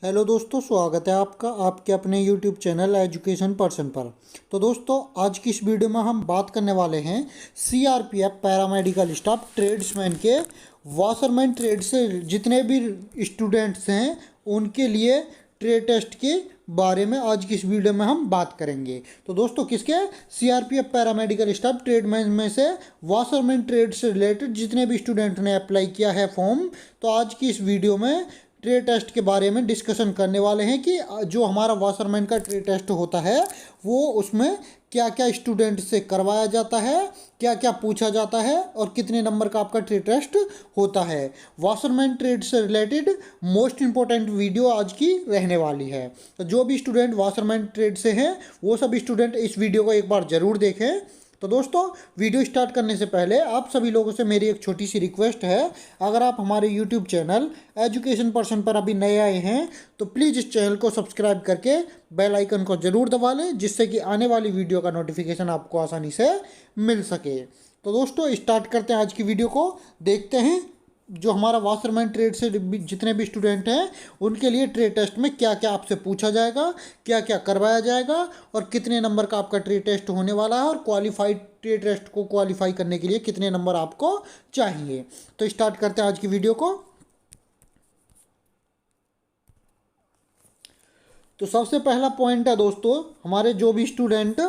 Hello दोस्तों, स्वागत है आपका आपके अपने यूट्यूब चैनल एजुकेशन पर्सन पर। तो दोस्तों, आज की इस वीडियो में हम बात करने वाले हैं सीआरपीएफ पैरामेडिकल स्टाफ ट्रेड्समैन के वाशरमैन ट्रेड से जितने भी स्टूडेंट्स हैं उनके लिए ट्रेड टेस्ट के बारे में आज की इस वीडियो में हम बात करेंगे। तो दोस्तों, किसके सीआरपीएफ पैरामेडिकल स्टाफ ट्रेडमैन में से वाशरमैन ट्रेड से रिलेटेड जितने भी स्टूडेंट ने अप्लाई किया है फॉर्म, तो आज की इस वीडियो में ट्रेड टेस्ट के बारे में डिस्कशन करने वाले हैं कि जो हमारा वाशरमैन का ट्रेड टेस्ट होता है वो उसमें क्या क्या स्टूडेंट से करवाया जाता है, क्या क्या पूछा जाता है और कितने नंबर का आपका ट्रेड टेस्ट होता है। वाशरमैन ट्रेड से रिलेटेड मोस्ट इंपॉर्टेंट वीडियो आज की रहने वाली है। तो जो भी स्टूडेंट वाशरमैन ट्रेड से हैं वो सब स्टूडेंट इस वीडियो को एक बार ज़रूर देखें। तो दोस्तों, वीडियो स्टार्ट करने से पहले आप सभी लोगों से मेरी एक छोटी सी रिक्वेस्ट है। अगर आप हमारे यूट्यूब चैनल एजुकेशन पर्सन पर अभी नए आए हैं तो प्लीज़ इस चैनल को सब्सक्राइब करके बेल आइकन को ज़रूर दबा लें, जिससे कि आने वाली वीडियो का नोटिफिकेशन आपको आसानी से मिल सके। तो दोस्तों, स्टार्ट करते हैं आज की वीडियो को। देखते हैं जो हमारा वाशरमैन ट्रेड से जितने भी स्टूडेंट हैं उनके लिए ट्रेड टेस्ट में क्या क्या आपसे पूछा जाएगा, क्या क्या करवाया जाएगा और कितने नंबर का आपका ट्रेड टेस्ट होने वाला है और क्वालिफाइड ट्रेड टेस्ट को क्वालिफाई करने के लिए कितने नंबर आपको चाहिए। तो स्टार्ट करते हैं आज की वीडियो को। तो सबसे पहला पॉइंट है दोस्तों, हमारे जो भी स्टूडेंट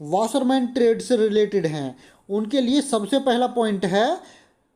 वाशरमैन ट्रेड से रिलेटेड हैं उनके लिए सबसे पहला पॉइंट है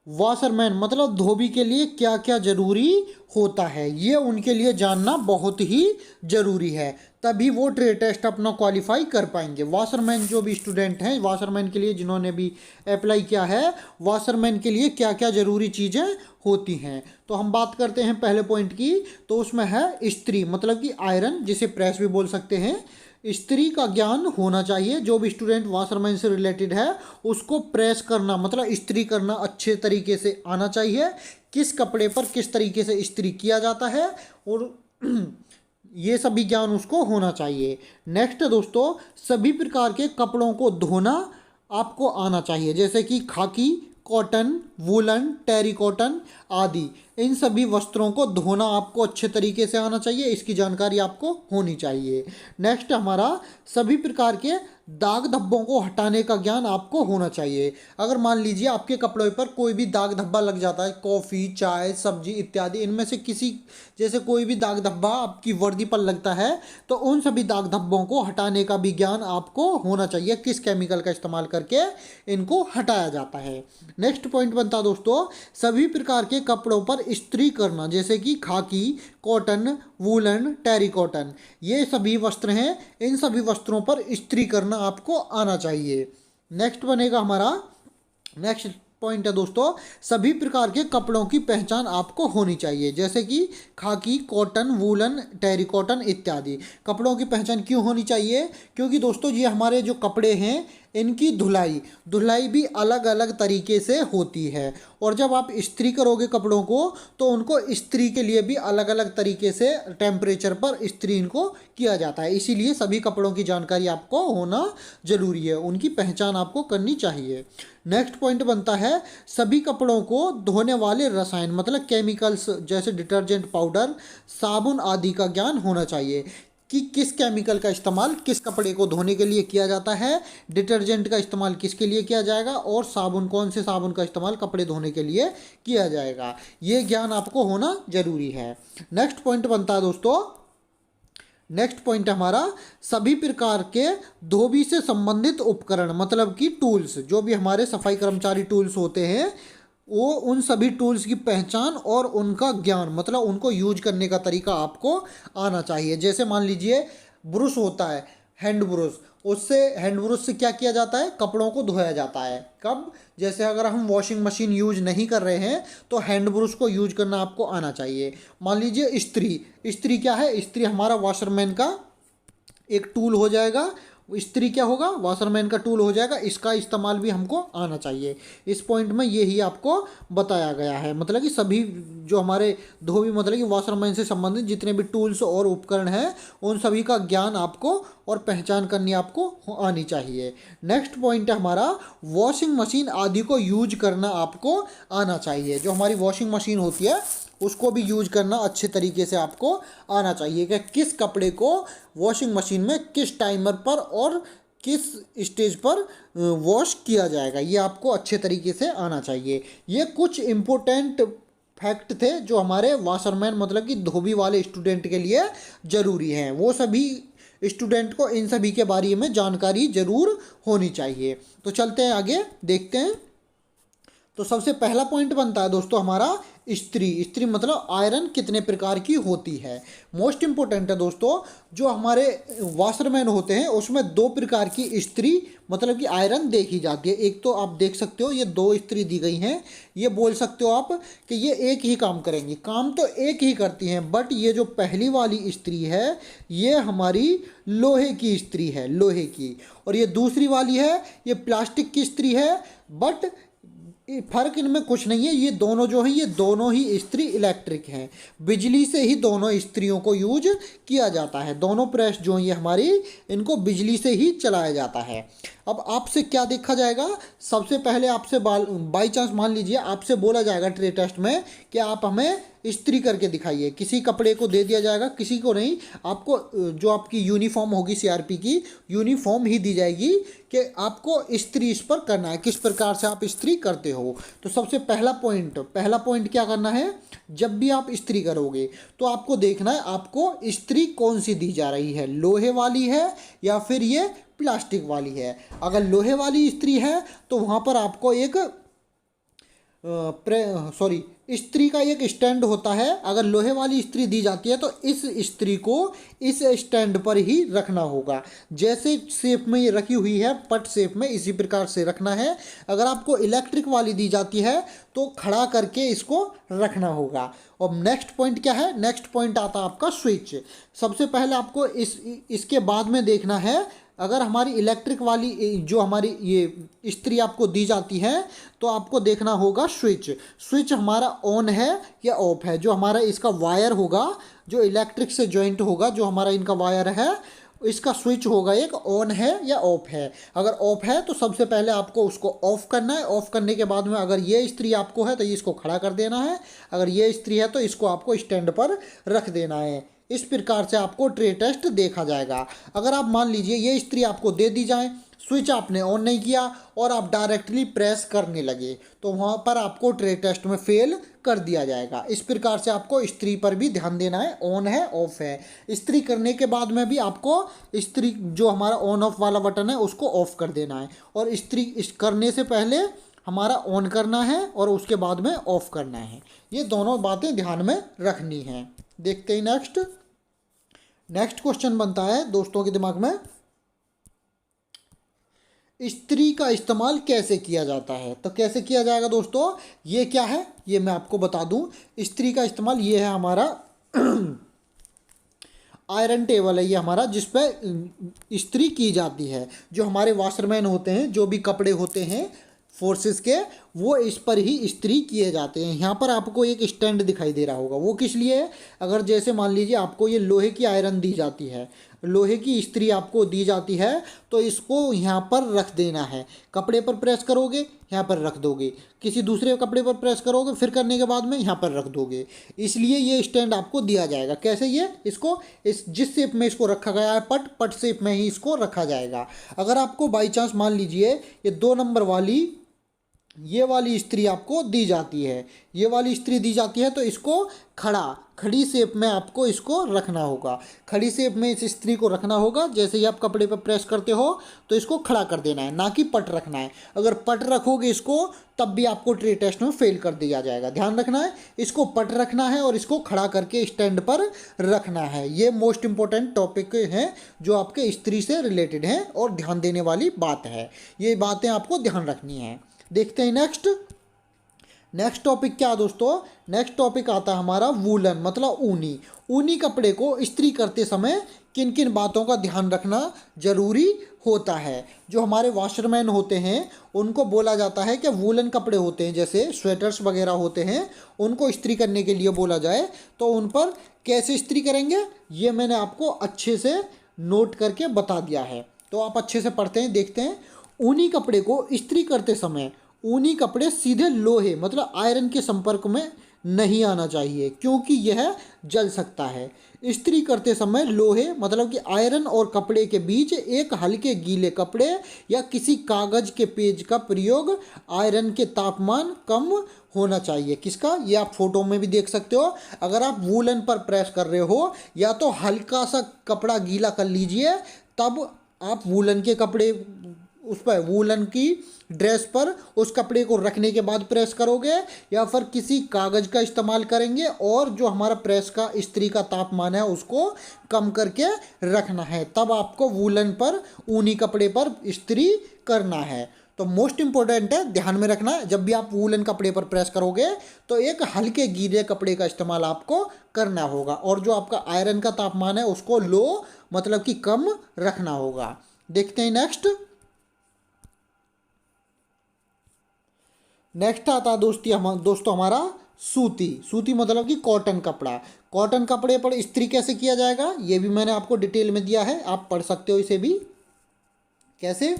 वाशरमैन मतलब धोबी के लिए क्या क्या ज़रूरी होता है, ये उनके लिए जानना बहुत ही ज़रूरी है। तभी वो ट्रेड टेस्ट अपना क्वालिफाई कर पाएंगे। वाशरमैन जो भी स्टूडेंट हैं, वाशरमैन के लिए जिन्होंने भी अप्लाई किया है, वाशरमैन के लिए क्या क्या ज़रूरी चीज़ें होती हैं। तो हम बात करते हैं पहले पॉइंट की। तो उसमें है इस्त्री मतलब कि आयरन, जिसे प्रेस भी बोल सकते हैं। इस्त्री का ज्ञान होना चाहिए। जो भी स्टूडेंट वाशरमैन से रिलेटेड है उसको प्रेस करना मतलब इस्त्री करना अच्छे तरीके से आना चाहिए। किस कपड़े पर किस तरीके से इस्त्री किया जाता है और ये सभी ज्ञान उसको होना चाहिए। नेक्स्ट दोस्तों, सभी प्रकार के कपड़ों को धोना आपको आना चाहिए, जैसे कि खाकी, कॉटन, वूलन, टेरी कॉटन आदि। इन सभी वस्त्रों को धोना आपको अच्छे तरीके से आना चाहिए, इसकी जानकारी आपको होनी चाहिए। नेक्स्ट हमारा सभी प्रकार के दाग धब्बों को हटाने का ज्ञान आपको होना चाहिए। अगर मान लीजिए आपके कपड़ों पर कोई भी दाग धब्बा लग जाता है, कॉफ़ी, चाय, सब्जी इत्यादि, इनमें से किसी जैसे कोई भी दाग धब्बा आपकी वर्दी पर लगता है तो उन सभी दाग धब्बों को हटाने का भी ज्ञान आपको होना चाहिए, किस केमिकल का इस्तेमाल करके इनको हटाया जाता है। नेक्स्ट पॉइंट बनता है दोस्तों, सभी प्रकार के कपड़ों पर इस्त्री करना, जैसे कि खाकी, कॉटन, वूलन, टेरी कॉटन, ये सभी वस्त्र हैं। इन सभी वस्त्रों पर इस्त्री करना आपको आना चाहिए। नेक्स्ट बनेगा हमारा नेक्स्ट पॉइंट है दोस्तों, सभी प्रकार के कपड़ों की पहचान आपको होनी चाहिए, जैसे कि खाकी, कॉटन, वूलन, टेरी कॉटन इत्यादि। कपड़ों की पहचान क्यों होनी चाहिए? क्योंकि दोस्तों ये हमारे जो कपड़े हैं इनकी धुलाई भी अलग अलग तरीके से होती है और जब आप इस्त्री करोगे कपड़ों को तो उनको इस्त्री के लिए भी अलग अलग तरीके से टेम्परेचर पर इस्त्री इनको किया जाता है। इसीलिए सभी कपड़ों की जानकारी आपको होना ज़रूरी है, उनकी पहचान आपको करनी चाहिए। नेक्स्ट पॉइंट बनता है, सभी कपड़ों को धोने वाले रसायन मतलब केमिकल्स जैसे डिटर्जेंट पाउडर, साबुन आदि का ज्ञान होना चाहिए कि किस केमिकल का इस्तेमाल किस कपड़े को धोने के लिए किया जाता है, डिटर्जेंट का इस्तेमाल किसके लिए किया जाएगा और साबुन कौन से साबुन का इस्तेमाल कपड़े धोने के लिए किया जाएगा, ये ज्ञान आपको होना जरूरी है। नेक्स्ट पॉइंट बनता है दोस्तों, नेक्स्ट पॉइंट हमारा सभी प्रकार के धोबी से संबंधित उपकरण मतलब कि टूल्स, जो भी हमारे सफाई कर्मचारी टूल्स होते हैं वो उन सभी टूल्स की पहचान और उनका ज्ञान मतलब उनको यूज करने का तरीका आपको आना चाहिए। जैसे मान लीजिए ब्रश होता है, हैंड ब्रश, उससे हैंड ब्रश से क्या किया जाता है, कपड़ों को धोया जाता है। कब? जैसे अगर हम वॉशिंग मशीन यूज नहीं कर रहे हैं तो हैंड ब्रश को यूज करना आपको आना चाहिए। मान लीजिए इस्त्री क्या है, इस्त्री हमारा वाशरमैन का एक टूल हो जाएगा। इस्त्री क्या होगा, वाशरमैन का टूल हो जाएगा, इसका इस्तेमाल भी हमको आना चाहिए। इस पॉइंट में ये ही आपको बताया गया है, मतलब कि सभी जो हमारे धोबी मतलब कि वाशरमैन से संबंधित जितने भी टूल्स और उपकरण हैं उन सभी का ज्ञान आपको और पहचान करनी आपको आनी चाहिए। नेक्स्ट पॉइंट है हमारा वॉशिंग मशीन आदि को यूज करना आपको आना चाहिए। जो हमारी वॉशिंग मशीन होती है उसको भी यूज करना अच्छे तरीके से आपको आना चाहिए कि किस कपड़े को वॉशिंग मशीन में किस टाइमर पर और किस स्टेज पर वॉश किया जाएगा, ये आपको अच्छे तरीके से आना चाहिए। ये कुछ इम्पोर्टेंट फैक्ट थे जो हमारे वाशरमैन मतलब कि धोबी वाले स्टूडेंट के लिए ज़रूरी हैं। वो सभी स्टूडेंट को इन सभी के बारे में जानकारी ज़रूर होनी चाहिए। तो चलते हैं आगे, देखते हैं। तो सबसे पहला पॉइंट बनता है दोस्तों हमारा इस्त्री। इस्त्री मतलब आयरन कितने प्रकार की होती है। मोस्ट इम्पोर्टेंट है दोस्तों, जो हमारे वाशरमैन होते हैं उसमें 2 प्रकार की इस्त्री मतलब कि आयरन देखी जाती है। एक तो आप देख सकते हो ये 2 इस्त्री दी गई हैं, ये बोल सकते हो आप कि ये एक ही काम करेंगी, काम तो एक ही करती हैं, बट ये जो पहली वाली इस्त्री है ये हमारी लोहे की इस्त्री है, लोहे की। और ये दूसरी वाली है ये प्लास्टिक की इस्त्री है, बट फर्क इनमें कुछ नहीं है। ये दोनों जो है ये दोनों ही इस्त्री इलेक्ट्रिक हैं, बिजली से ही दोनों इस्त्रियों को यूज किया जाता है। दोनों प्रेस जो ये हमारी इनको बिजली से ही चलाया जाता है। अब आपसे क्या देखा जाएगा, सबसे पहले आपसे बाई चांस मान लीजिए आपसे बोला जाएगा ट्रे टेस्ट में कि आप हमें इस्त्री करके दिखाइए। किसी कपड़े को दे दिया जाएगा, किसी को नहीं, आपको जो आपकी यूनिफॉर्म होगी सीआरपी की यूनिफॉर्म ही दी जाएगी कि आपको इस्त्री इस पर करना है, किस प्रकार से आप इस्त्री करते हो। तो सबसे पहला पॉइंट क्या करना है, जब भी आप इस्त्री करोगे तो आपको देखना है आपको इस्त्री कौन सी दी जा रही है, लोहे वाली है या फिर ये प्लास्टिक वाली है। अगर लोहे वाली इस्त्री है तो वहाँ पर आपको एक इस्त्री का एक स्टैंड होता है। अगर लोहे वाली इस्त्री दी जाती है तो इस इस्त्री को इस स्टैंड पर ही रखना होगा, जैसे शेप में ये रखी हुई है पट शेप में, इसी प्रकार से रखना है। अगर आपको इलेक्ट्रिक वाली दी जाती है तो खड़ा करके इसको रखना होगा। और नेक्स्ट पॉइंट क्या है, नेक्स्ट पॉइंट आता है आपका स्विच। सबसे पहले आपको इसके बाद में देखना है, अगर हमारी इलेक्ट्रिक वाली जो हमारी ये इस्त्री आपको दी जाती है तो आपको देखना होगा स्विच हमारा ऑन है या ऑफ है। जो हमारा इसका वायर होगा जो इलेक्ट्रिक से जॉइंट होगा, जो हमारा इनका वायर है इसका स्विच होगा एक ऑन है या ऑफ है। अगर ऑफ है तो सबसे पहले आपको उसको ऑफ करना है। ऑफ करने के बाद में अगर ये इस्त्री आपको है तो इसको खड़ा कर देना है, अगर ये इस्त्री है तो इसको आपको स्टैंड पर रख देना है। इस प्रकार से आपको ट्रे टेस्ट देखा जाएगा। अगर आप मान लीजिए ये इस्त्री आपको दे दी जाए, स्विच आपने ऑन नहीं किया और आप डायरेक्टली प्रेस करने लगे तो वहाँ पर आपको ट्रे टेस्ट में फेल कर दिया जाएगा। इस प्रकार से आपको इस्त्री पर भी ध्यान देना है, ऑन है ऑफ है। इस्त्री करने के बाद में भी आपको इस्त्री जो हमारा ऑन ऑफ वाला बटन है उसको ऑफ कर देना है, और इस्त्री करने से पहले हमारा ऑन करना है और उसके बाद में ऑफ करना है। ये दोनों बातें ध्यान में रखनी हैं। देखते हैं नेक्स्ट क्वेश्चन बनता है दोस्तों के दिमाग में, इस्त्री का इस्तेमाल कैसे किया जाता है। तो कैसे किया जाएगा दोस्तों, ये क्या है ये मैं आपको बता दूं। इस्त्री का इस्तेमाल ये है हमारा आयरन टेबल है ये हमारा, जिस पर इस्त्री की जाती है। जो हमारे वाशरमैन होते हैं, जो भी कपड़े होते हैं फोर्सेस के, वो इस पर ही इस्त्री किए जाते हैं। यहाँ पर आपको एक स्टैंड दिखाई दे रहा होगा, वो किस लिए है, अगर जैसे मान लीजिए आपको ये लोहे की आयरन दी जाती है, लोहे की इस्त्री आपको दी जाती है तो इसको यहाँ पर रख देना है। कपड़े पर प्रेस करोगे यहाँ पर रख दोगे, किसी दूसरे कपड़े पर प्रेस करोगे फिर करने के बाद में यहाँ पर रख दोगे, इसलिए ये स्टैंड आपको दिया जाएगा। कैसे, ये इसको जिस शेप में इसको रखा गया है पट शेप में ही इसको रखा जाएगा। अगर आपको बाई चांस मान लीजिए ये 2 नंबर वाली ये वाली इस्त्री आपको दी जाती है, ये वाली इस्त्री दी जाती है तो इसको खड़ी शेप में आपको इसको रखना होगा। खड़ी शेप में इस इस्त्री को रखना होगा, जैसे ही आप कपड़े पर प्रेस करते हो तो इसको खड़ा कर देना है, ना कि पट रखना है। अगर पट रखोगे इसको तब भी आपको ट्रे टेस्ट में फेल कर दिया जाएगा। ध्यान रखना है, इसको पट रखना है और इसको खड़ा करके स्टैंड पर रखना है। ये मोस्ट इंपॉर्टेंट टॉपिक हैं जो आपके इस्त्री से रिलेटेड हैं और ध्यान देने वाली बात है। ये बातें आपको ध्यान रखनी है। देखते हैं नेक्स्ट टॉपिक क्या है दोस्तों, नेक्स्ट टॉपिक आता है हमारा वूलन मतलब ऊनी कपड़े को इस्त्री करते समय किन किन बातों का ध्यान रखना जरूरी होता है। जो हमारे वाशरमैन होते हैं उनको बोला जाता है कि वूलन कपड़े होते हैं जैसे स्वेटर्स वगैरह होते हैं, उनको इस्त्री करने के लिए बोला जाए तो उन पर कैसे इस्त्री करेंगे ये मैंने आपको अच्छे से नोट करके बता दिया है। तो आप अच्छे से पढ़ते हैं, देखते हैं। ऊनी कपड़े को इस्त्री करते समय ऊनी कपड़े सीधे लोहे मतलब आयरन के संपर्क में नहीं आना चाहिए, क्योंकि यह जल सकता है। इस्त्री करते समय लोहे मतलब कि आयरन और कपड़े के बीच एक हल्के गीले कपड़े या किसी कागज के पेज का प्रयोग। आयरन के तापमान कम होना चाहिए। किसका? ये आप फोटो में भी देख सकते हो। अगर आप वूलन पर प्रेस कर रहे हो या तो हल्का सा कपड़ा गीला कर लीजिए, तब आप वूलन के कपड़े उस पर वूलन की ड्रेस पर उस कपड़े को रखने के बाद प्रेस करोगे, या फिर किसी कागज़ का इस्तेमाल करेंगे और जो हमारा प्रेस का इस्त्री का तापमान है उसको कम करके रखना है, तब आपको वूलन पर ऊनी कपड़े पर इस्त्री करना है। तो मोस्ट इम्पोर्टेंट है, ध्यान में रखना, जब भी आप वूलन कपड़े पर प्रेस करोगे तो एक हल्के गीले कपड़े का इस्तेमाल आपको करना होगा, और जो आपका आयरन का तापमान है उसको लो मतलब कि कम रखना होगा। देखते हैं नेक्स्ट आता है दोस्तों हमारा सूती मतलब कि कॉटन कपड़ा। कॉटन कपड़े पर इस्त्री कैसे किया जाएगा ये भी मैंने आपको डिटेल में दिया है, आप पढ़ सकते हो इसे भी। कैसे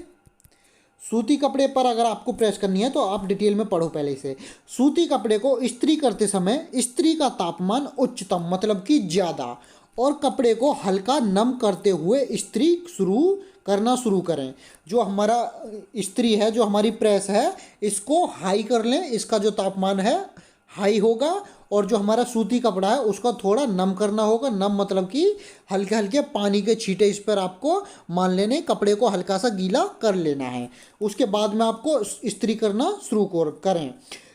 सूती कपड़े पर अगर आपको प्रेस करनी है तो आप डिटेल में पढ़ो पहले इसे। सूती कपड़े को इस्त्री करते समय इस्त्री का तापमान उच्चतम मतलब कि ज़्यादा, और कपड़े को हल्का नम करते हुए इस्त्री करना शुरू करें। जो हमारा इस्त्री है, जो हमारी प्रेस है, इसको हाई कर लें, इसका जो तापमान है हाई होगा, और जो हमारा सूती कपड़ा है उसका थोड़ा नम करना होगा। नम मतलब कि हल्के हल्के पानी के छींटे इस पर आपको मान लेने, कपड़े को हल्का सा गीला कर लेना है। उसके बाद में आपको इस्त्री करना शुरू करें।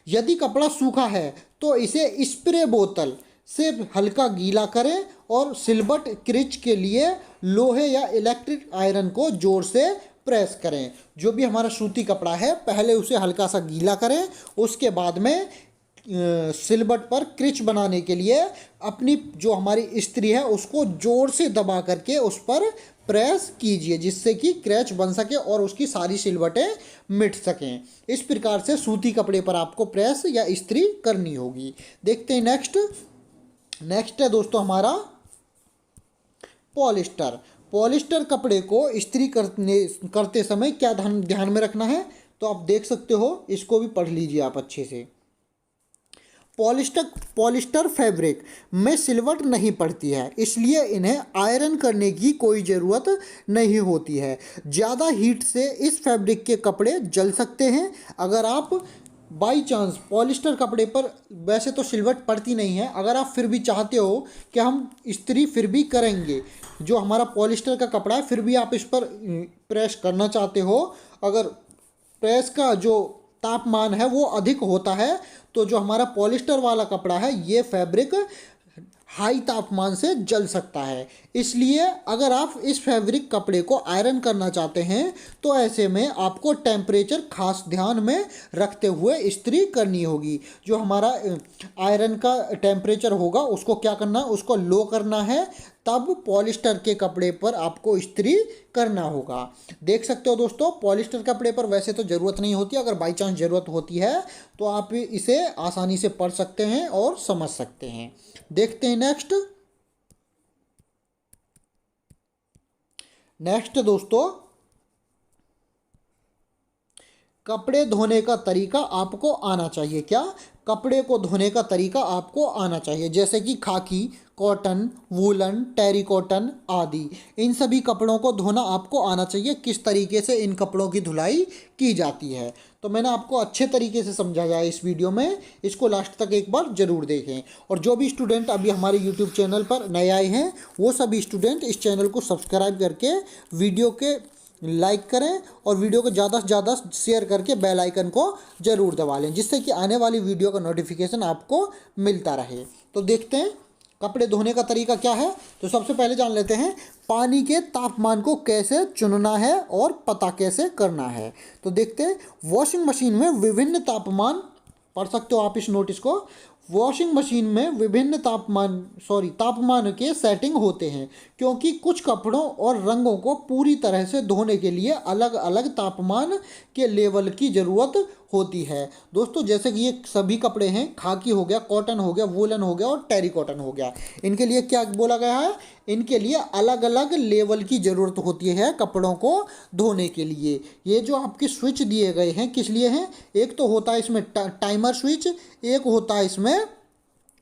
यदि कपड़ा सूखा है तो इसे स्प्रे बोतल से हल्का गीला करें, और सिलबट क्रिच के लिए लोहे या इलेक्ट्रिक आयरन को जोर से प्रेस करें। जो भी हमारा सूती कपड़ा है पहले उसे हल्का सा गीला करें, उसके बाद में सिलबट पर क्रिच बनाने के लिए अपनी जो हमारी इस्त्री है उसको जोर से दबा करके उस पर प्रेस कीजिए, जिससे कि क्रैच बन सके और उसकी सारी सिलबटें मिट सकें। इस प्रकार से सूती कपड़े पर आपको प्रेस या इस्त्री करनी होगी। देखते हैं नेक्स्ट है दोस्तों हमारा पॉलिस्टर कपड़े को इस्त्री करते समय क्या ध्यान में रखना है, तो आप देख सकते हो, इसको भी पढ़ लीजिए आप अच्छे से। पॉलिस्टर फैब्रिक में सिलवट नहीं पड़ती है, इसलिए इन्हें आयरन करने की कोई ज़रूरत नहीं होती है। ज़्यादा हीट से इस फैब्रिक के कपड़े जल सकते हैं। अगर आप बाई चांस पॉलिस्टर कपड़े पर, वैसे तो सिलवट पड़ती नहीं है, अगर आप फिर भी चाहते हो कि हम इस्त्री फिर भी करेंगे, जो हमारा पॉलिस्टर का कपड़ा है फिर भी आप इस पर प्रेस करना चाहते हो, अगर प्रेस का जो तापमान है वो अधिक होता है, तो जो हमारा पॉलिस्टर वाला कपड़ा है ये फैब्रिक हाई तापमान से जल सकता है। इसलिए अगर आप इस फैब्रिक कपड़े को आयरन करना चाहते हैं तो ऐसे में आपको टेम्परेचर खास ध्यान में रखते हुए इस्त्री करनी होगी। जो हमारा आयरन का टेम्परेचर होगा उसको क्या करना है, उसको लो करना है, तब पॉलिस्टर के कपड़े पर आपको इस्त्री करना होगा। देख सकते हो दोस्तों, पॉलिस्टर कपड़े पर वैसे तो ज़रूरत नहीं होती, अगर बाई चांस ज़रूरत होती है तो आप इसे आसानी से पढ़ सकते हैं और समझ सकते हैं। देखते हैं नेक्स्ट दोस्तों, कपड़े धोने का तरीका आपको आना चाहिए। क्या? कपड़े को धोने का तरीका आपको आना चाहिए, जैसे कि खाकी, कॉटन, वूलन, टेरी कॉटन आदि, इन सभी कपड़ों को धोना आपको आना चाहिए। किस तरीके से इन कपड़ों की धुलाई की जाती है तो मैंने आपको अच्छे तरीके से समझाया है इस वीडियो में, इसको लास्ट तक एक बार ज़रूर देखें। और जो भी स्टूडेंट अभी हमारे यूट्यूब चैनल पर नए आए हैं वो सभी स्टूडेंट इस चैनल को सब्सक्राइब करके वीडियो के लाइक करें और वीडियो को ज़्यादा से ज़्यादा शेयर करके बेल आइकन को ज़रूर दबा लें, जिससे कि आने वाली वीडियो का नोटिफिकेशन आपको मिलता रहे। तो देखते हैं कपड़े धोने का तरीका क्या है। तो सबसे पहले जान लेते हैं पानी के तापमान को कैसे चुनना है और पता कैसे करना है। तो देखते हैं, वॉशिंग मशीन में विभिन्न तापमान, पढ़ सकते हो आप इस नोटिस को, वॉशिंग मशीन में विभिन्न तापमान के सेटिंग होते हैं, क्योंकि कुछ कपड़ों और रंगों को पूरी तरह से धोने के लिए अलग अलग तापमान के लेवल की ज़रूरत होती है दोस्तों। जैसे कि ये सभी कपड़े हैं, खाकी हो गया, कॉटन हो गया, वूलन हो गया और टेरी कॉटन हो गया। इनके लिए क्या बोला गया है, इनके लिए अलग अलग लेवल की ज़रूरत होती है कपड़ों को धोने के लिए। ये जो आपके स्विच दिए गए हैं किस लिए हैं, एक तो होता है इसमें टाइमर स्विच, एक होता है इसमें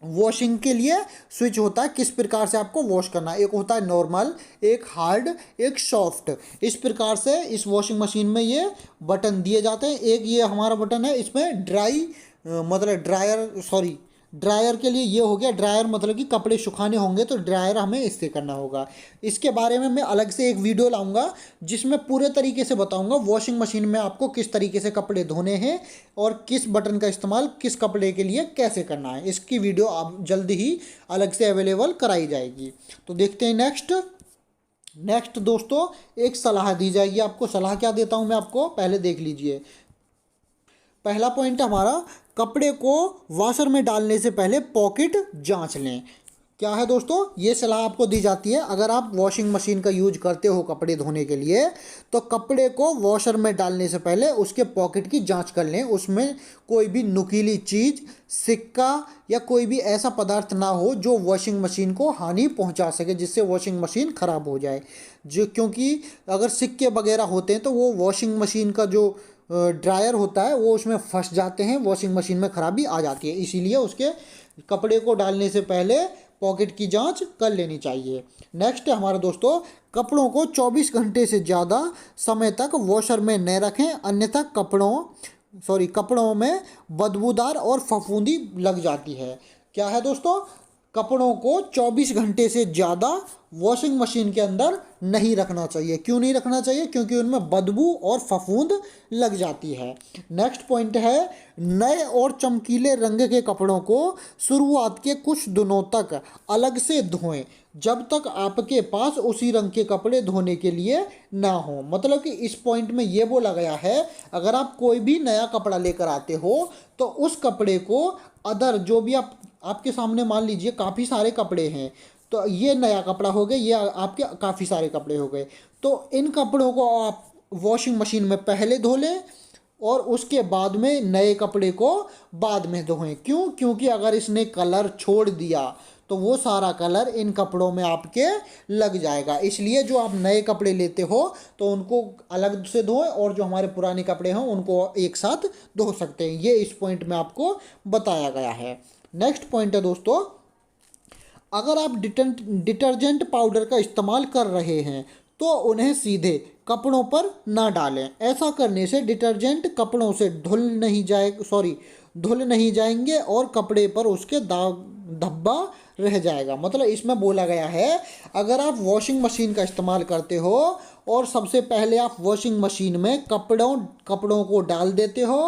वॉशिंग के लिए स्विच होता है, किस प्रकार से आपको वॉश करना है। एक होता है नॉर्मल, एक हार्ड, एक सॉफ्ट। इस प्रकार से इस वॉशिंग मशीन में ये बटन दिए जाते हैं। एक ये हमारा बटन है, इसमें मतलब ड्रायर के लिए ये हो गया। ड्रायर मतलब कि कपड़े सुखाने होंगे तो ड्रायर हमें इससे करना होगा। इसके बारे में मैं अलग से एक वीडियो लाऊंगा जिसमें पूरे तरीके से बताऊंगा वॉशिंग मशीन में आपको किस तरीके से कपड़े धोने हैं और किस बटन का इस्तेमाल किस कपड़े के लिए कैसे करना है। इसकी वीडियो आप जल्दी ही अलग से अवेलेबल कराई जाएगी। तो देखते हैं नेक्स्ट दोस्तों, एक सलाह दी जाएगी आपको। सलाह क्या देता हूँ मैं आपको, पहले देख लीजिए। पहला पॉइंट हमारा, कपड़े को वॉशर में डालने से पहले पॉकेट जांच लें। क्या है दोस्तों, ये सलाह आपको दी जाती है अगर आप वॉशिंग मशीन का यूज करते हो कपड़े धोने के लिए, तो कपड़े को वॉशर में डालने से पहले उसके पॉकेट की जांच कर लें। उसमें कोई भी नुकीली चीज़, सिक्का या कोई भी ऐसा पदार्थ ना हो जो वॉशिंग मशीन को हानि पहुंचा सके, जिससे वॉशिंग मशीन ख़राब हो जाए। क्योंकि अगर सिक्के वगैरह होते हैं तो वो वॉशिंग मशीन का जो ड्रायर होता है वो उसमें फंस जाते हैं, वॉशिंग मशीन में खराबी आ जाती है। इसीलिए उसके कपड़े को डालने से पहले पॉकेट की जांच कर लेनी चाहिए। नेक्स्ट है हमारे दोस्तों, कपड़ों को 24 घंटे से ज़्यादा समय तक वॉशर में न रखें, अन्यथा कपड़ों में बदबूदार और फफूंदी लग जाती है। क्या है दोस्तों, कपड़ों को 24 घंटे से ज़्यादा वॉशिंग मशीन के अंदर नहीं रखना चाहिए। क्यों नहीं रखना चाहिए, क्योंकि उनमें बदबू और फफूंद लग जाती है। नेक्स्ट पॉइंट है, नए और चमकीले रंग के कपड़ों को शुरुआत के कुछ दिनों तक अलग से धोएं, जब तक आपके पास उसी रंग के कपड़े धोने के लिए ना हो। मतलब कि इस पॉइंट में ये बोला गया है, अगर आप कोई भी नया कपड़ा लेकर आते हो तो उस कपड़े को जो भी आपके सामने मान लीजिए काफ़ी सारे कपड़े हैं, तो ये नया कपड़ा हो गया, ये आपके काफ़ी सारे कपड़े हो गए, तो इन कपड़ों को आप वॉशिंग मशीन में पहले धो लें और उसके बाद में नए कपड़े को बाद में धोएं। क्यों, क्योंकि अगर इसने कलर छोड़ दिया तो वो सारा कलर इन कपड़ों में आपके लग जाएगा। इसलिए जो आप नए कपड़े लेते हो तो उनको अलग से धोएं और जो हमारे पुराने कपड़े हैं उनको एक साथ धो सकते हैं। ये इस पॉइंट में आपको बताया गया है। नेक्स्ट पॉइंट है दोस्तों, अगर आप डिटर्जेंट पाउडर का इस्तेमाल कर रहे हैं तो उन्हें सीधे कपड़ों पर ना डालें। ऐसा करने से डिटर्जेंट कपड़ों से धुल नहीं जाएंगे और कपड़े पर उसके दाग धब्बा रह जाएगा। मतलब इसमें बोला गया है, अगर आप वॉशिंग मशीन का इस्तेमाल करते हो और सबसे पहले आप वॉशिंग मशीन में कपड़ों को डाल देते हो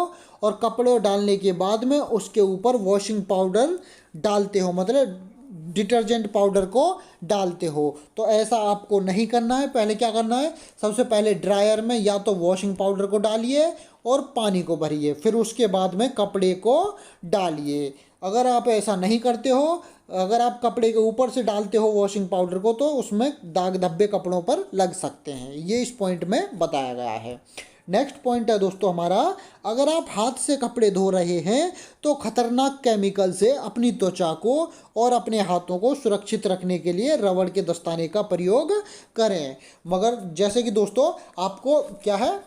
और कपड़ों डालने के बाद में उसके ऊपर वॉशिंग पाउडर डालते हो, मतलब डिटर्जेंट पाउडर को डालते हो, तो ऐसा आपको नहीं करना है। पहले क्या करना है, सबसे पहले ड्रायर में या तो वॉशिंग पाउडर को डालिए और पानी को भरिए, फिर उसके बाद में कपड़े को डालिए। अगर आप ऐसा नहीं करते हो, अगर आप कपड़े के ऊपर से डालते हो वॉशिंग पाउडर को, तो उसमें दाग धब्बे कपड़ों पर लग सकते हैं। ये इस पॉइंट में बताया गया है। नेक्स्ट पॉइंट है दोस्तों हमारा, अगर आप हाथ से कपड़े धो रहे हैं तो खतरनाक केमिकल से अपनी त्वचा को और अपने हाथों को सुरक्षित रखने के लिए रबड़ के दस्ताने का प्रयोग करें। मगर जैसे कि दोस्तों आपको क्या है,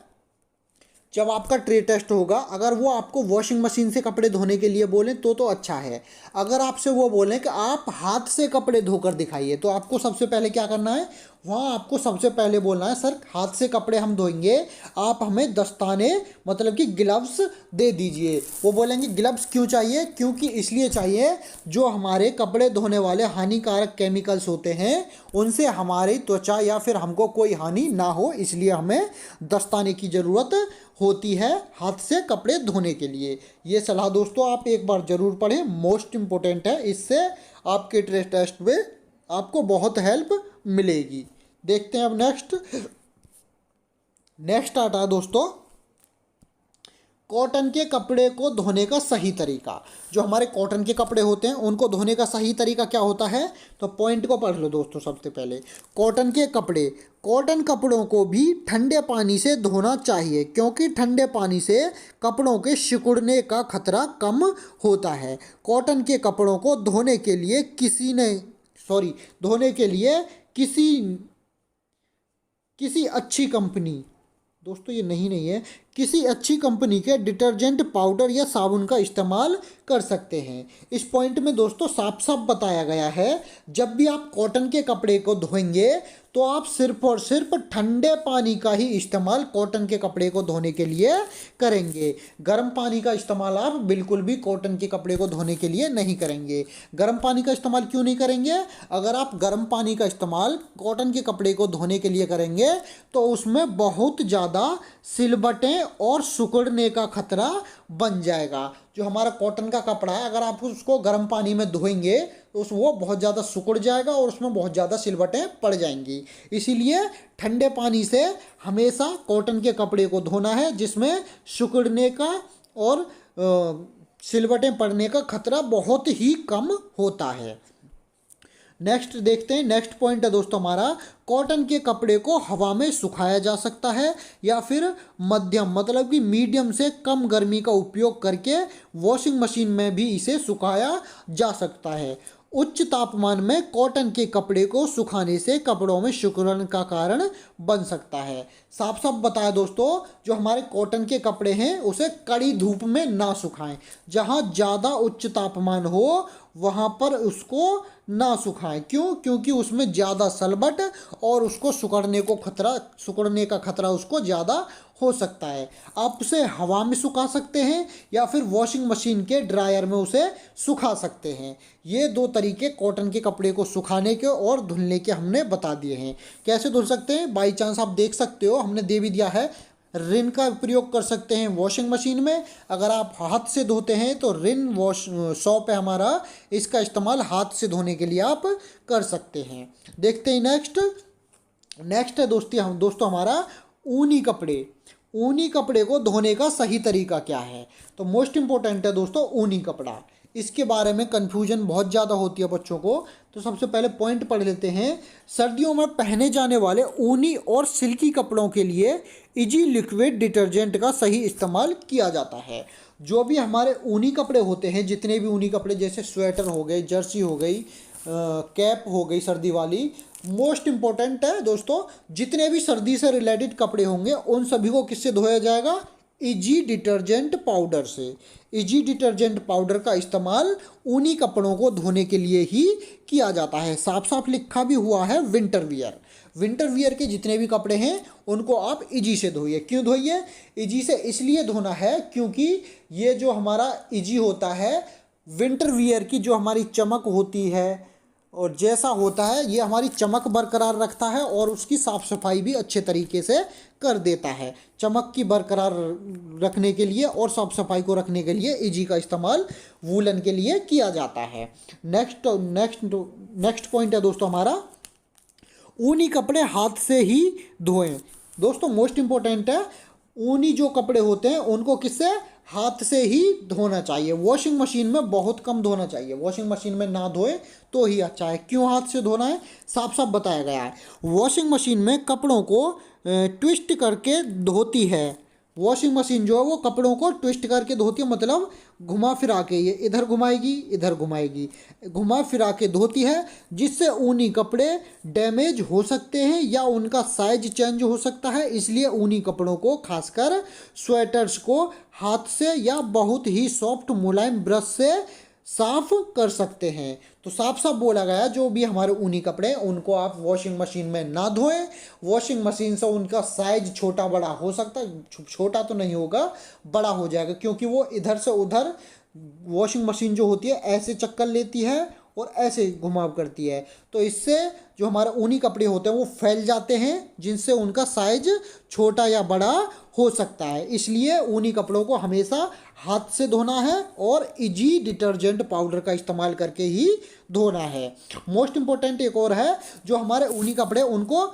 जब आपका ट्रे टेस्ट होगा, अगर वो आपको वॉशिंग मशीन से कपड़े धोने के लिए बोलें तो अच्छा है। अगर आपसे वो बोलें कि आप हाथ से कपड़े धोकर दिखाइए, तो आपको सबसे पहले क्या करना है, वहाँ आपको सबसे पहले बोलना है, सर हाथ से कपड़े हम धोएंगे, आप हमें दस्ताने मतलब कि ग्लव्स दे दीजिए। वो बोलेंगे ग्लव्स क्यों चाहिए, क्योंकि इसलिए चाहिए जो हमारे कपड़े धोने वाले हानिकारक केमिकल्स होते हैं उनसे हमारी त्वचा या फिर हमको कोई हानि ना हो, इसलिए हमें दस्ताने की ज़रूरत होती है हाथ से कपड़े धोने के लिए। ये सलाह दोस्तों आप एक बार ज़रूर पढ़ें, मोस्ट इम्पोर्टेंट है। इससे आपके ट्रे टेस्ट में आपको बहुत हेल्प मिलेगी। देखते हैं अब नेक्स्ट आता है दोस्तों, कॉटन के कपड़े को धोने का सही तरीका। जो हमारे कॉटन के कपड़े होते हैं उनको धोने का सही तरीका क्या होता है, तो पॉइंट को पढ़ लो दोस्तों। सबसे पहले कॉटन कपड़ों को भी ठंडे पानी से धोना चाहिए, क्योंकि ठंडे पानी से कपड़ों के सिकुड़ने का खतरा कम होता है। कॉटन के कपड़ों को धोने के लिए किसी अच्छी कंपनी, दोस्तों ये नहीं है, किसी अच्छी कंपनी के डिटर्जेंट पाउडर या साबुन का इस्तेमाल कर सकते हैं। इस पॉइंट में दोस्तों साफ साफ बताया गया है, जब भी आप कॉटन के कपड़े को धोएंगे तो आप सिर्फ और सिर्फ ठंडे पानी का ही इस्तेमाल कॉटन के कपड़े को धोने के लिए करेंगे। गर्म पानी का इस्तेमाल आप बिल्कुल भी कॉटन के कपड़े को धोने के लिए नहीं करेंगे। गर्म पानी का इस्तेमाल क्यों नहीं करेंगे? अगर आप गर्म पानी का इस्तेमाल कॉटन के कपड़े को धोने के लिए करेंगे तो उसमें बहुत ज़्यादा सिलबटें और सिकुड़ने का खतरा बन जाएगा। जो हमारा कॉटन का कपड़ा है, अगर आप उसको गर्म पानी में धोएंगे तो वो बहुत ज़्यादा सिकुड़ जाएगा और उसमें बहुत ज़्यादा सिलबटें पड़ जाएंगी। इसीलिए ठंडे पानी से हमेशा कॉटन के कपड़े को धोना है, जिसमें सिकुड़ने का और सिलबटें पड़ने का खतरा बहुत ही कम होता है। नेक्स्ट देखते हैं, नेक्स्ट पॉइंट है दोस्तों हमारा, कॉटन के कपड़े को हवा में सुखाया जा सकता है या फिर मध्यम मतलब कि मीडियम से कम गर्मी का उपयोग करके वॉशिंग मशीन में भी इसे सुखाया जा सकता है। उच्च तापमान में कॉटन के कपड़े को सुखाने से कपड़ों में सिकुड़न का कारण बन सकता है। साफ साफ बताया दोस्तों, जो हमारे कॉटन के कपड़े हैं उसे कड़ी धूप में ना सुखाएं। जहां ज़्यादा उच्च तापमान हो वहां पर उसको ना सुखाएं। क्यों? क्योंकि उसमें ज़्यादा सलबट और उसको सिकुड़ने का खतरा उसको ज़्यादा हो सकता है। आप उसे हवा में सुखा सकते हैं या फिर वॉशिंग मशीन के ड्रायर में उसे सुखा सकते हैं। ये दो तरीके कॉटन के कपड़े को सुखाने के और धुलने के हमने बता दिए हैं। कैसे धुल सकते हैं? बाई चांस आप देख सकते हो, हमने दे भी दिया है, रिन का प्रयोग कर सकते हैं वॉशिंग मशीन में। अगर आप हाथ से धोते हैं तो रिन वॉश सोप है हमारा, इसका इस्तेमाल हाथ से धोने के लिए आप कर सकते हैं। देखते हैं नेक्स्ट है दोस्तों हमारा ऊनी कपड़े को धोने का सही तरीका क्या है। तो मोस्ट इम्पोर्टेंट है दोस्तों ऊनी कपड़ा। इसके बारे में कन्फ्यूजन बहुत ज़्यादा होती है बच्चों को। तो सबसे पहले पॉइंट पढ़ लेते हैं। सर्दियों में पहने जाने वाले ऊनी और सिल्की कपड़ों के लिए इजी लिक्विड डिटर्जेंट का सही इस्तेमाल किया जाता है। जो भी हमारे ऊनी कपड़े होते हैं, जितने भी ऊनी कपड़े, जैसे स्वेटर हो गई, जर्सी हो गई, कैप हो गई सर्दी वाली, मोस्ट इम्पोर्टेंट है दोस्तों, जितने भी सर्दी से रिलेटेड कपड़े होंगे उन सभी को किससे धोया जाएगा? इजी डिटर्जेंट पाउडर से। इजी डिटर्जेंट पाउडर का इस्तेमाल ऊनी कपड़ों को धोने के लिए ही किया जाता है। साफ साफ लिखा भी हुआ है विंटर वियर के जितने भी कपड़े हैं उनको आप इजी से धोइए। क्यों धोइए? इजी से इसलिए धोना है क्योंकि ये जो हमारा इजी होता है, विंटर वियर की जो हमारी चमक होती है और जैसा होता है, ये हमारी चमक बरकरार रखता है और उसकी साफ़ सफाई भी अच्छे तरीके से कर देता है। चमक की बरकरार रखने के लिए और साफ़ सफाई को रखने के लिए इजी का इस्तेमाल वूलन के लिए किया जाता है। नेक्स्ट पॉइंट है दोस्तों हमारा, ऊनी कपड़े हाथ से ही धोएं। दोस्तों मोस्ट इम्पोर्टेंट है, ऊनी जो कपड़े होते हैं उनको किससे? हाथ से ही धोना चाहिए। वॉशिंग मशीन में बहुत कम धोना चाहिए। वॉशिंग मशीन में ना धोए तो ही अच्छा है। क्यों हाथ से धोना है? साफ साफ बताया गया है। वॉशिंग मशीन में कपड़ों को ट्विस्ट करके धोती है। वॉशिंग मशीन जो है वो कपड़ों को ट्विस्ट करके धोती है, मतलब घुमा फिरा के, ये इधर घुमाएगी इधर घुमाएगी, घुमा फिरा के धोती है, जिससे ऊनी कपड़े डैमेज हो सकते हैं या उनका साइज चेंज हो सकता है। इसलिए ऊनी कपड़ों को, खासकर स्वेटर्स को, हाथ से या बहुत ही सॉफ्ट मुलायम ब्रश से साफ कर सकते हैं। तो साफ साफ बोला गया, जो भी हमारे ऊनी कपड़े हैं उनको आप वॉशिंग मशीन में ना धोएं। वॉशिंग मशीन से उनका साइज छोटा बड़ा हो सकता है, छोटा तो नहीं होगा, बड़ा हो जाएगा, क्योंकि वो इधर से उधर वॉशिंग मशीन जो होती है ऐसे चक्कर लेती है और ऐसे घुमाव करती है। तो इससे जो हमारे ऊनी कपड़े होते हैं वो फैल जाते हैं, जिनसे उनका साइज छोटा या बड़ा हो सकता है। इसलिए ऊनी कपड़ों को हमेशा हाथ से धोना है और इजी डिटर्जेंट पाउडर का इस्तेमाल करके ही धोना है। मोस्ट इम्पोर्टेंट एक और है, जो हमारे ऊनी कपड़े उनको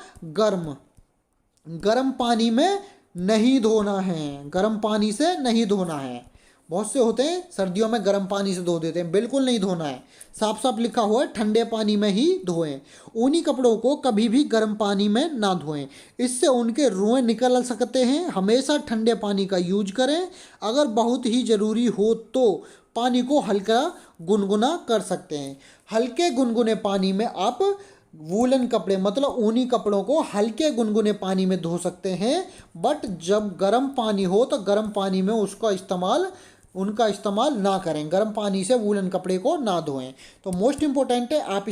गर्म पानी में नहीं धोना है, गर्म पानी से नहीं धोना है। बहुत से होते हैं सर्दियों में गर्म पानी से धो देते हैं, बिल्कुल नहीं धोना है। साफ साफ लिखा हुआ है ठंडे पानी में ही धोएं। ऊनी कपड़ों को कभी भी गर्म पानी में ना धोएं, इससे उनके रुएं निकल सकते हैं। हमेशा ठंडे पानी का यूज करें। अगर बहुत ही ज़रूरी हो तो पानी को हल्का गुनगुना कर सकते हैं। हल्के गुनगुने पानी में आप वूलन कपड़े मतलब ऊनी कपड़ों को हल्के गुनगुने पानी में धो सकते हैं। बट जब गर्म पानी हो तो गर्म पानी में उनका इस्तेमाल ना करें। गर्म पानी से वूलन कपड़े को ना धोएं। तो मोस्ट इम्पोर्टेंट है, आप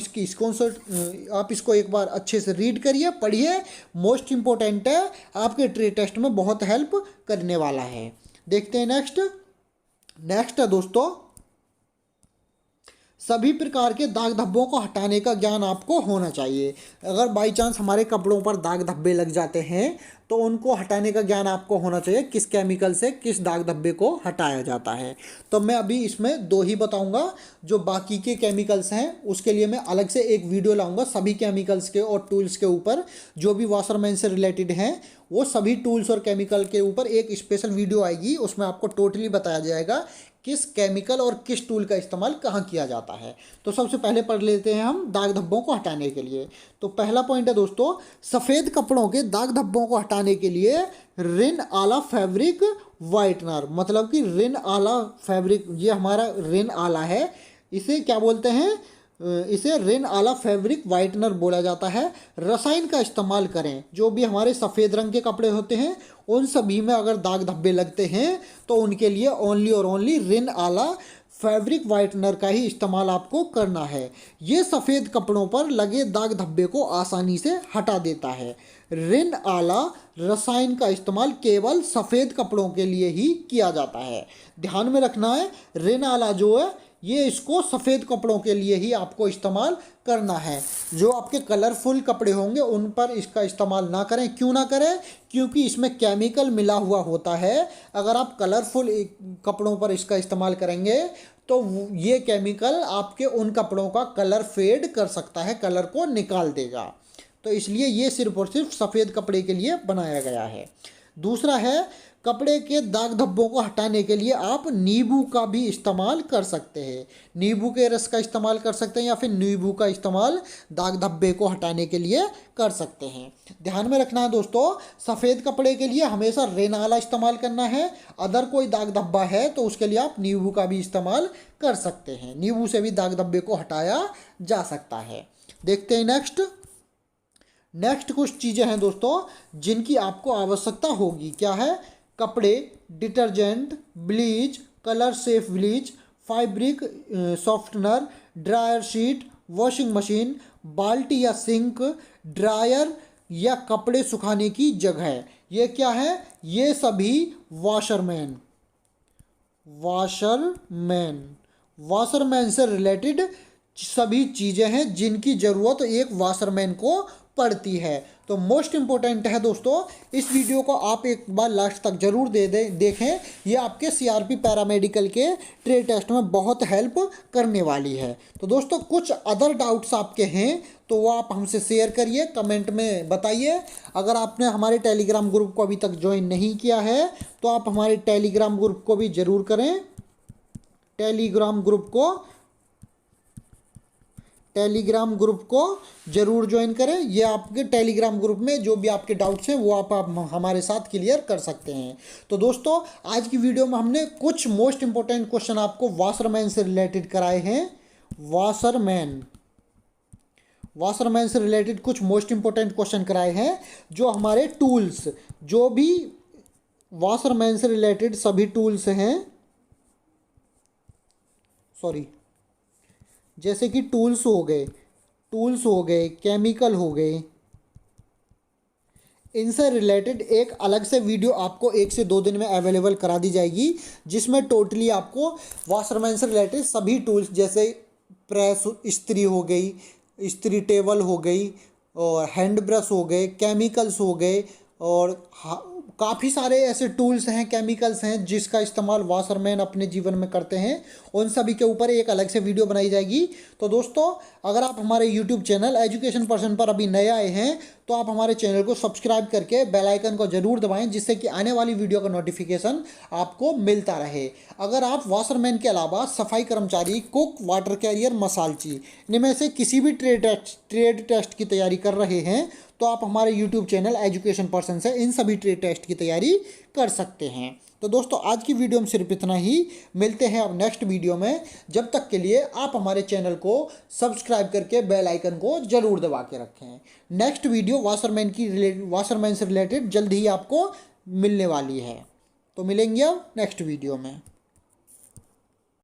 आप इसको एक बार अच्छे से रीड करिए, पढ़िए। मोस्ट इम्पोर्टेंट है, आपके ट्रे टेस्ट में बहुत हेल्प करने वाला है। देखते हैं नेक्स्ट है दोस्तों, सभी प्रकार के दाग धब्बों को हटाने का ज्ञान आपको होना चाहिए। अगर बाई चांस हमारे कपड़ों पर दाग धब्बे लग जाते हैं तो उनको हटाने का ज्ञान आपको होना चाहिए, किस केमिकल से किस दाग धब्बे को हटाया जाता है। तो मैं अभी इसमें 2 ही बताऊंगा। जो बाकी के केमिकल्स हैं उसके लिए मैं अलग से एक वीडियो लाऊंगा। सभी केमिकल्स के और टूल्स के ऊपर जो भी वाशरमैन से रिलेटेड हैं वो सभी टूल्स और केमिकल के ऊपर एक स्पेशल वीडियो आएगी। उसमें आपको टोटली बताया जाएगा किस केमिकल और किस टूल का इस्तेमाल कहाँ किया जाता है। तो सबसे पहले पढ़ लेते हैं हम दाग धब्बों को हटाने के लिए। तो पहला पॉइंट है दोस्तों, सफ़ेद कपड़ों के दाग धब्बों को हटाने के लिए रिन आला फैब्रिक वाइटनर, मतलब कि रिन आला फैब्रिक, ये हमारा रिन आला है, इसे क्या बोलते हैं, इसे रिन आला फैब्रिक वाइटनर बोला जाता है। रसायन का इस्तेमाल करें। जो भी हमारे सफ़ेद रंग के कपड़े होते हैं उन सभी में अगर दाग धब्बे लगते हैं तो उनके लिए ओनली और ओनली रिन आला फैब्रिक वाइटनर का ही इस्तेमाल आपको करना है। ये सफ़ेद कपड़ों पर लगे दाग धब्बे को आसानी से हटा देता है। रिन आला रसायन का इस्तेमाल केवल सफ़ेद कपड़ों के लिए ही किया जाता है। ध्यान में रखना है, रिन आला जो है ये इसको सफ़ेद कपड़ों के लिए ही आपको इस्तेमाल करना है। जो आपके कलरफुल कपड़े होंगे उन पर इसका इस्तेमाल ना करें। क्यों ना करें? क्योंकि इसमें केमिकल मिला हुआ होता है। अगर आप कलरफुल कपड़ों पर इसका इस्तेमाल करेंगे तो ये केमिकल आपके उन कपड़ों का कलर फेड कर सकता है, कलर को निकाल देगा। तो इसलिए ये सिर्फ और सिर्फ सफ़ेद कपड़े के लिए बनाया गया है। दूसरा है, कपड़े के दाग धब्बों को हटाने के लिए आप नींबू का भी इस्तेमाल कर सकते हैं। नींबू के रस का इस्तेमाल कर सकते हैं या फिर नींबू का इस्तेमाल दाग धब्बे को हटाने के लिए कर सकते हैं। ध्यान में रखना है दोस्तों, सफ़ेद कपड़े के लिए हमेशा रिन आला इस्तेमाल करना है। अदर कोई दाग धब्बा है तो उसके लिए आप नींबू का भी इस्तेमाल कर सकते हैं। नींबू से भी दाग धब्बे को हटाया जा सकता है। देखते हैं नेक्स्ट कुछ चीज़ें हैं दोस्तों जिनकी आपको आवश्यकता होगी। क्या है? कपड़े, detergent, bleach, colour safe bleach, fabric softener, dryer sheet, washing machine, बाल्टी या सिंक, ड्रायर या कपड़े सुखाने की जगह। ये क्या है? ये सभी वाशरमैन से रिलेटेड सभी चीज़ें हैं जिनकी ज़रूरत एक वाशरमैन को पड़ती है। तो मोस्ट इम्पोर्टेंट है दोस्तों, इस वीडियो को आप एक बार लास्ट तक जरूर देखें। ये आपके सीआरपी पैरामेडिकल के ट्रे टेस्ट में बहुत हेल्प करने वाली है। तो दोस्तों कुछ अदर डाउट्स आपके हैं तो वो आप हमसे शेयर करिए, कमेंट में बताइए। अगर आपने हमारे टेलीग्राम ग्रुप को अभी तक ज्वाइन नहीं किया है तो आप हमारे टेलीग्राम ग्रुप को भी ज़रूर करें। टेलीग्राम ग्रुप को जरूर ज्वाइन करें। ये आपके टेलीग्राम ग्रुप में जो भी आपके डाउट्स हैं वो आप हमारे साथ क्लियर कर सकते हैं। तो दोस्तों आज की वीडियो में हमने कुछ मोस्ट इंपॉर्टेंट क्वेश्चन आपको वाशरमैन से रिलेटेड कराए हैं। वाशरमैन से रिलेटेड कुछ मोस्ट इंपॉर्टेंट क्वेश्चन कराए हैं। जो हमारे टूल्स, जो भी वाशरमैन से रिलेटेड सभी टूल्स हैं, जैसे कि टूल्स हो गए, केमिकल हो गए, इनसे रिलेटेड एक अलग से वीडियो आपको 1 से 2 दिन में अवेलेबल करा दी जाएगी, जिसमें टोटली आपको वाशरमैन से रिलेटेड सभी टूल्स जैसे प्रेस, इस्त्री हो गई, इस्त्री टेबल हो गई, और हैंड ब्रश हो गए, केमिकल्स हो गए, और काफ़ी सारे ऐसे टूल्स हैं, केमिकल्स हैं जिसका इस्तेमाल वाशरमैन अपने जीवन में करते हैं। उन सभी के ऊपर एक अलग से वीडियो बनाई जाएगी। तो दोस्तों अगर आप हमारे यूट्यूब चैनल एजुकेशन पर्सन पर अभी नए आए हैं तो आप हमारे चैनल को सब्सक्राइब करके बेल आइकन को ज़रूर दबाएं, जिससे कि आने वाली वीडियो का नोटिफिकेशन आपको मिलता रहे। अगर आप वाशरमैन के अलावा सफाई कर्मचारी, कुक, वाटर कैरियर, मसालची इनमें से किसी भी ट्रेड टेस्ट की तैयारी कर रहे हैं तो आप हमारे यूट्यूब चैनल एजुकेशन पर्सन से इन सभी ट्रेड टेस्ट की तैयारी कर सकते हैं। तो दोस्तों आज की वीडियो में सिर्फ इतना ही। मिलते हैं अब नेक्स्ट वीडियो में। जब तक के लिए आप हमारे चैनल को सब्सक्राइब करके बेल आइकन को ज़रूर दबा के रखें। नेक्स्ट वीडियो वाशरमैन से रिलेटेड जल्द ही आपको मिलने वाली है। तो मिलेंगे अब नेक्स्ट वीडियो में।